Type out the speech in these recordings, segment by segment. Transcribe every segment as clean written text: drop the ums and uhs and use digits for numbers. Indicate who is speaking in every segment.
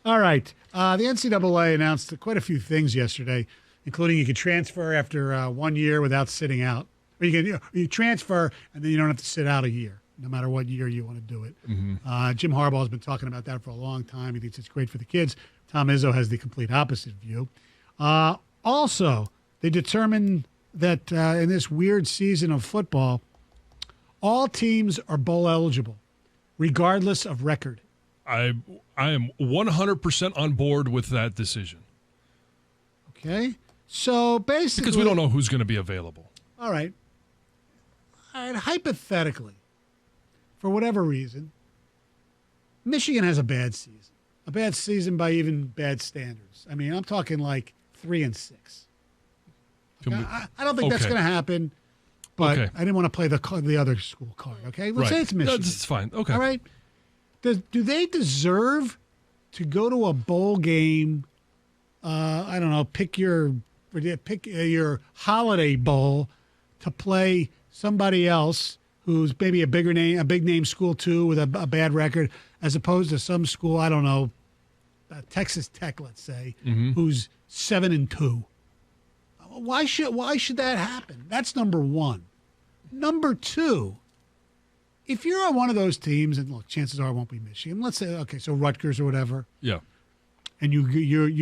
Speaker 1: All right. The NCAA announced quite a few things yesterday, including you could transfer after 1 year without sitting out. Or you transfer, and then you don't have to sit out a year, no matter what year you want to do it.
Speaker 2: Mm-hmm.
Speaker 1: Jim Harbaugh has been talking about that for a long time. He thinks it's great for the kids. Tom Izzo has the complete opposite view. Also, they determined that in this weird season of football, all teams are bowl eligible, regardless of record.
Speaker 2: I am 100% on board with that decision.
Speaker 1: Okay. So basically,
Speaker 2: because we don't know who's going to be available.
Speaker 1: All right. Hypothetically, for whatever reason, Michigan has a bad season by even bad standards. I mean, I'm talking like 3-6. Okay? I don't think that's going to happen, but I didn't want to play the other school card. Okay, let's say it's Michigan.
Speaker 2: That's fine. Okay,
Speaker 1: all right. Do they deserve to go to a bowl game? I don't know. Pick your holiday bowl to play somebody else who's maybe a big name school too with a bad record, as opposed to some school, I don't know, Texas Tech, let's say, who's 7-2. Why should that happen? That's number one. Number two, if you're on one of those teams, and look, chances are it won't be Michigan. Let's say, okay, so Rutgers or whatever.
Speaker 2: Yeah.
Speaker 1: And you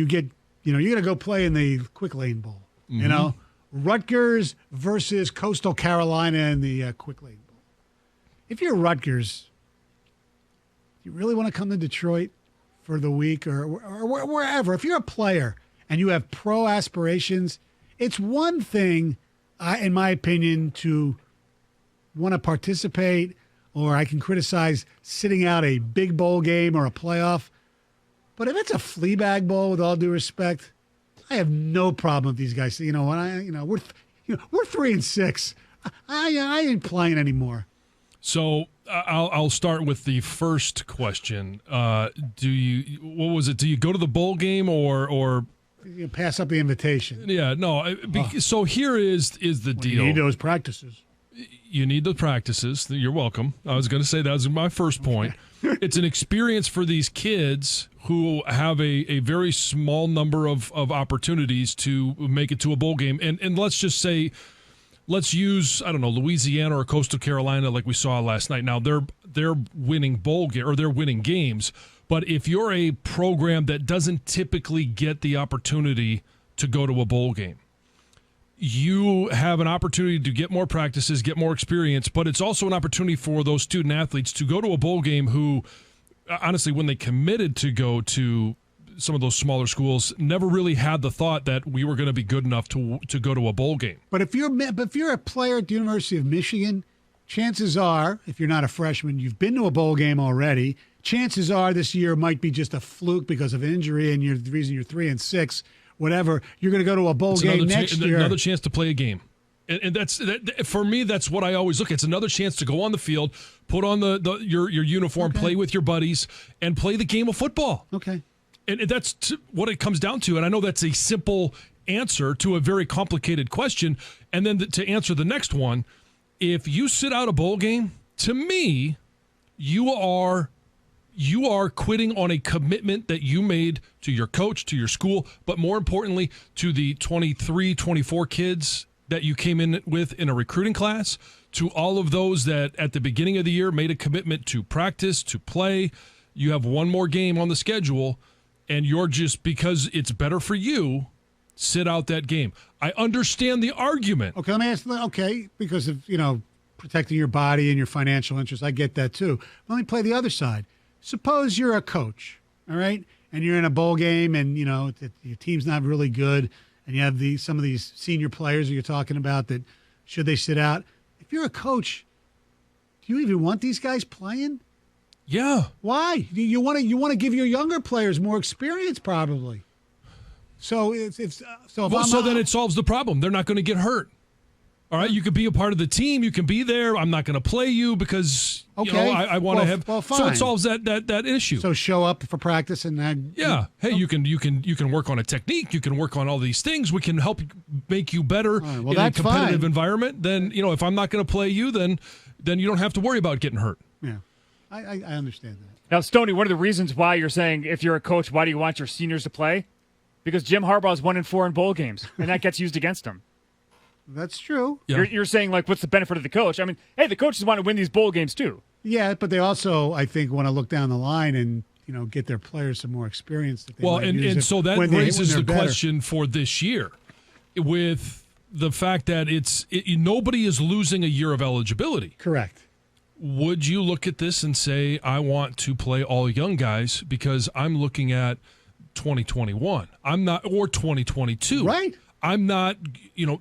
Speaker 1: get, you're going to go play in the Quick Lane Bowl.
Speaker 2: Mm-hmm.
Speaker 1: Rutgers versus Coastal Carolina in the Quick Lane Bowl. If you're Rutgers, do you really want to come to Detroit for the week or wherever? If you're a player and you have pro aspirations, it's one thing, in my opinion, to want to participate, or I can criticize sitting out a big bowl game or a playoff. But if it's a flea bag bowl, with all due respect, I have no problem with these guys. We're 3-6. I ain't playing anymore.
Speaker 2: So I'll start with the first question. Do you go to the bowl game or
Speaker 1: you pass up the invitation?
Speaker 2: Yeah, no. So here is the deal.
Speaker 1: You need those practices.
Speaker 2: You need the practices. You're welcome. I was going to say that was my first point. It's an experience for these kids who have a very small number of opportunities to make it to a bowl game. And let's just say, let's use, I don't know, Louisiana or Coastal Carolina like we saw last night. Now, they're winning they're winning games. But if you're a program that doesn't typically get the opportunity to go to a bowl game, you have an opportunity to get more practices, get more experience, but it's also an opportunity for those student athletes to go to a bowl game who, honestly, when they committed to go to some of those smaller schools, never really had the thought that we were going to be good enough to go to a bowl game.
Speaker 1: But if you're a player at the University of Michigan, chances are, if you're not a freshman, you've been to a bowl game already. Chances are this year might be just a fluke because of injury, and the reason you're 3-6. Whatever, you're going to go to a bowl game next year.
Speaker 2: Another chance to play a game. And that's for me, that's what I always look at. It's another chance to go on the field, put on your uniform, play with your buddies, and play the game of football.
Speaker 1: Okay.
Speaker 2: And that's what it comes down to. And I know that's a simple answer to a very complicated question. And then to answer the next one, if you sit out a bowl game, to me, you are quitting on a commitment that you made to your coach, to your school, but more importantly, to the 23, 24 kids that you came in with in a recruiting class, to all of those that at the beginning of the year made a commitment to practice, to play. You have one more game on the schedule, and you're just, because it's better for you, sit out that game. I understand the argument.
Speaker 1: Okay, let me ask, because of, protecting your body and your financial interests, I get that too. Let me play the other side. Suppose you're a coach, all right, and you're in a bowl game, and your team's not really good, and you have some of these senior players that you're talking about that should they sit out. If you're a coach, do you even want these guys playing?
Speaker 2: Yeah.
Speaker 1: Why? You want to give your younger players more experience, probably. So then
Speaker 2: it solves the problem. They're not going to get hurt. All right, you could be a part of the team. You can be there. I'm not going to play you because I want to have.
Speaker 1: Well, fine.
Speaker 2: So it solves that issue.
Speaker 1: So show up for practice and then.
Speaker 2: Yeah. Hey, you can work on a technique. You can work on all these things. We can help make you better in a competitive environment. Then if I'm not going to play you, then you don't have to worry about getting hurt.
Speaker 1: Yeah. I understand that.
Speaker 3: Now, Stoney, one of the reasons why you're saying if you're a coach, why do you want your seniors to play? Because Jim Harbaugh's 1-4 in bowl games, and that gets used against him.
Speaker 1: That's true.
Speaker 2: Yeah.
Speaker 3: You're saying, like, what's the benefit of the coach? I mean, hey, the coaches want to win these bowl games too.
Speaker 1: Yeah, but they also, I think, want to look down the line and get their players some more experience. That they might use
Speaker 2: so that raises the
Speaker 1: better.
Speaker 2: question for this year, with the fact that nobody is losing a year of eligibility.
Speaker 1: Correct.
Speaker 2: Would you look at this and say, I want to play all young guys because I'm looking at 2021? I'm not, or 2022.
Speaker 1: Right.
Speaker 2: I'm not,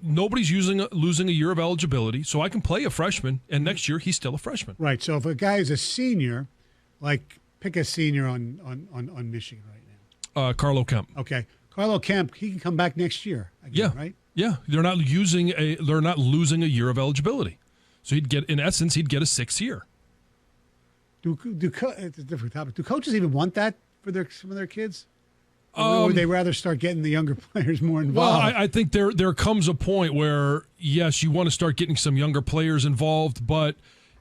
Speaker 2: nobody's losing a year of eligibility, so I can play a freshman, and next year he's still a freshman.
Speaker 1: Right. So if a guy is a senior, like pick a senior on Michigan right now.
Speaker 2: Carlo Kemp.
Speaker 1: Okay. Carlo Kemp, he can come back next year. Again,
Speaker 2: Yeah.
Speaker 1: Right.
Speaker 2: Yeah. They're not losing a year of eligibility. So he'd get a 6th year.
Speaker 1: It's a different topic. Do coaches even want that for some of their kids? Or would they rather start getting the younger players more involved?
Speaker 2: Well, I think there comes a point where, yes, you want to start getting some younger players involved, but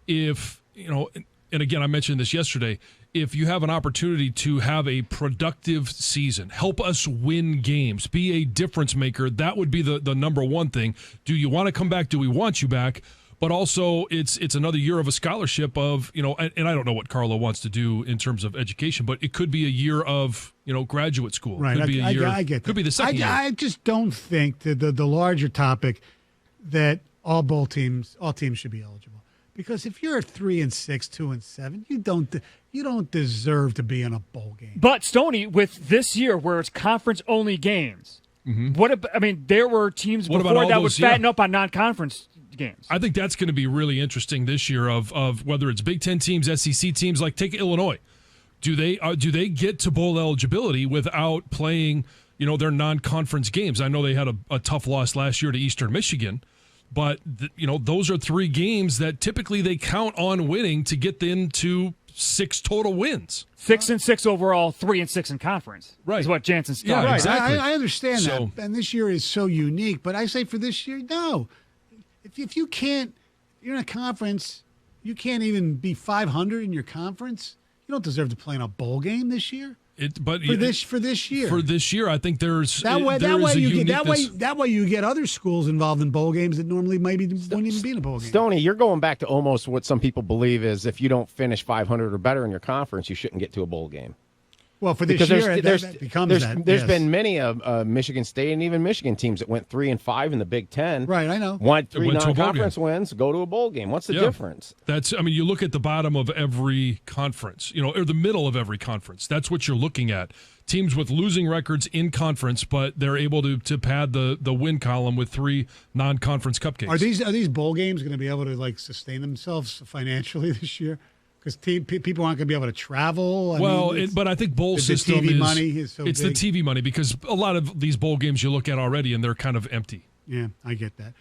Speaker 2: if, and again, I mentioned this yesterday, if you have an opportunity to have a productive season, help us win games, be a difference maker, that would be the number one thing. Do you want to come back? Do we want you back? But also, it's another year of a scholarship of, and I don't know what Carlo wants to do in terms of education, but it could be a year of, graduate school.
Speaker 1: Right.
Speaker 2: Could be a year.
Speaker 1: I get that.
Speaker 2: Could be the second year.
Speaker 1: I just don't think that the larger topic that all teams should be eligible. Because if you're at 3-6, 2-7, you don't deserve to be in a bowl game.
Speaker 3: But Stoney, with this year where it's conference only games, there were teams before that would fatten up on non-conference games.
Speaker 2: I think that's going to be really interesting this year of whether it's Big Ten teams, SEC teams, like take Illinois. Do they get to bowl eligibility without playing, their non-conference games? I know they had a tough loss last year to Eastern Michigan, but those are 3 games that typically they count on winning to get them to 6 total wins.
Speaker 3: 6-6 overall, 3-6 in conference.
Speaker 2: Right,
Speaker 3: is what Jansen started.
Speaker 2: Yeah,
Speaker 1: Right.
Speaker 2: exactly.
Speaker 1: I understand that, and this year is so unique. But I say for this year, no. If you're in a conference, you can't even be 500 in your conference. You don't deserve to play in a bowl game this year. For this year.
Speaker 2: For this year, I think there's
Speaker 1: that way you get other schools involved in bowl games that normally maybe wouldn't even be in a bowl game.
Speaker 4: Stoney, you're going back to almost what some people believe is if you don't finish 500 or better in your conference, you shouldn't get to a bowl game.
Speaker 1: Well, for this year, that becomes that.
Speaker 4: There's been many of Michigan State and even Michigan teams that went 3-5 in the Big Ten.
Speaker 1: Right, I know.
Speaker 4: Won 3 non-conference wins, go to a bowl game. What's the difference?
Speaker 2: You look at the bottom of every conference, or the middle of every conference. That's what you're looking at. Teams with losing records in conference, but they're able to pad the win column with 3 non-conference cupcakes.
Speaker 1: Are these bowl games going to be able to sustain themselves financially this year? Because people aren't going to be able to travel.
Speaker 2: But I think bowl system
Speaker 1: the TV money is so big.
Speaker 2: It's the TV money because a lot of these bowl games you look at already and they're kind of empty.
Speaker 1: Yeah, I get that.